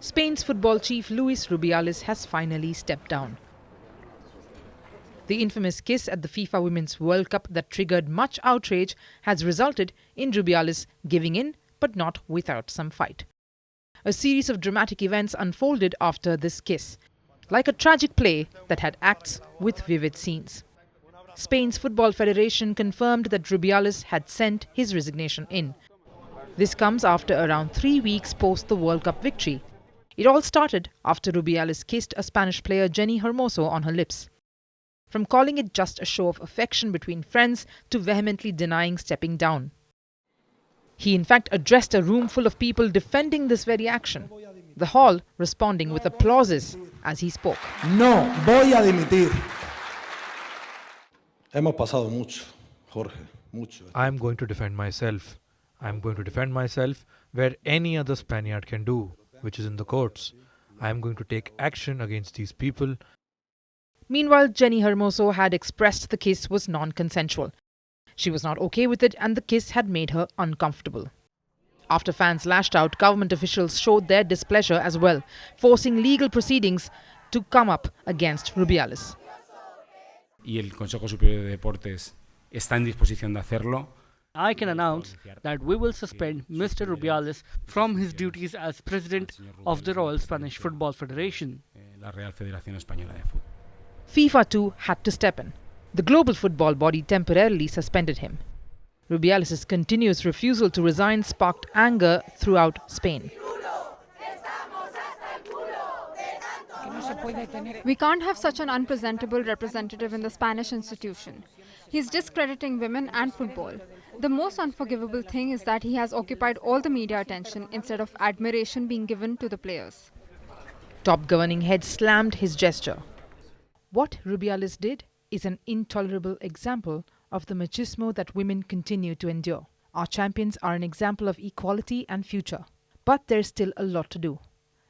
Spain's football chief Luis Rubiales has finally stepped down. The infamous kiss at the FIFA Women's World Cup that triggered much outrage has resulted in Rubiales giving in, but not without some fight. A series of dramatic events unfolded after this kiss, like a tragic play that had acts with vivid scenes. Spain's Football Federation confirmed that Rubiales had sent his resignation in. This comes after around 3 weeks post the World Cup victory. It all started after Rubiales kissed a Spanish player, Jenni Hermoso, on her lips. From calling it just a show of affection between friends to vehemently denying stepping down. He in fact addressed a room full of people defending this very action, the hall responding with applauses as he spoke. No voy a dimitir. Hemos pasado mucho, Jorge, mucho. I'm going to defend myself. I'm going to defend myself where any other Spaniard can do, which is in the courts. I'm going to take action against these people. Meanwhile, Jenni Hermoso had expressed the kiss was non-consensual. She was not okay with it and the kiss had made her uncomfortable. After fans lashed out, government officials showed their displeasure as well, forcing legal proceedings to come up against Rubiales. Y el Consejo Superior de Deportes está en disposición de hacerlo. I can announce that we will suspend Mr. Rubiales from his duties as president of the Royal Spanish Football Federation. La Real Federación Española de Fútbol. FIFA too had to step in. The global football body temporarily suspended him. Rubiales' continuous refusal to resign sparked anger throughout Spain. We can't have such an unpresentable representative in the Spanish institution. He's discrediting women and football. The most unforgivable thing is that he has occupied all the media attention instead of admiration being given to the players. Top governing heads slammed his gesture. What Rubiales did is an intolerable example of the machismo that women continue to endure. Our champions are an example of equality and future. But there's still a lot to do.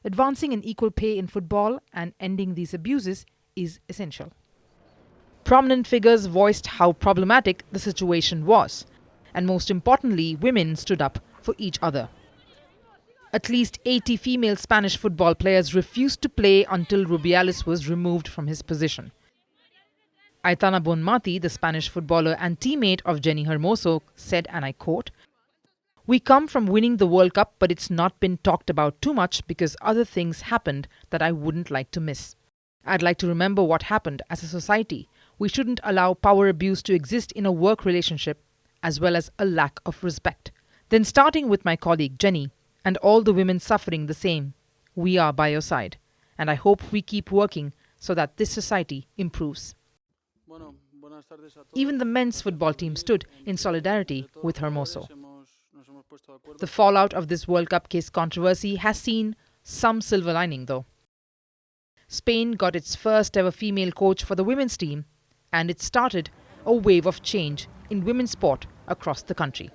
Advancing an equal pay in football and ending these abuses is essential. Prominent figures voiced how problematic the situation was. And most importantly, women stood up for each other. At least 80 female Spanish football players refused to play until Rubiales was removed from his position. Aitana Bonmati, the Spanish footballer and teammate of Jenni Hermoso, said, and I quote, "We come from winning the World Cup, but it's not been talked about too much because other things happened that I wouldn't like to miss. I'd like to remember what happened as a society. We shouldn't allow power abuse to exist in a work relationship, as well as a lack of respect. Then starting with my colleague Jenni, and all the women suffering the same, we are by your side. And I hope we keep working so that this society improves." Even the men's football team stood in solidarity with Hermoso. The fallout of this World Cup case controversy has seen some silver lining though. Spain got its first ever female coach for the women's team, and it started a wave of change in women's sport across the country.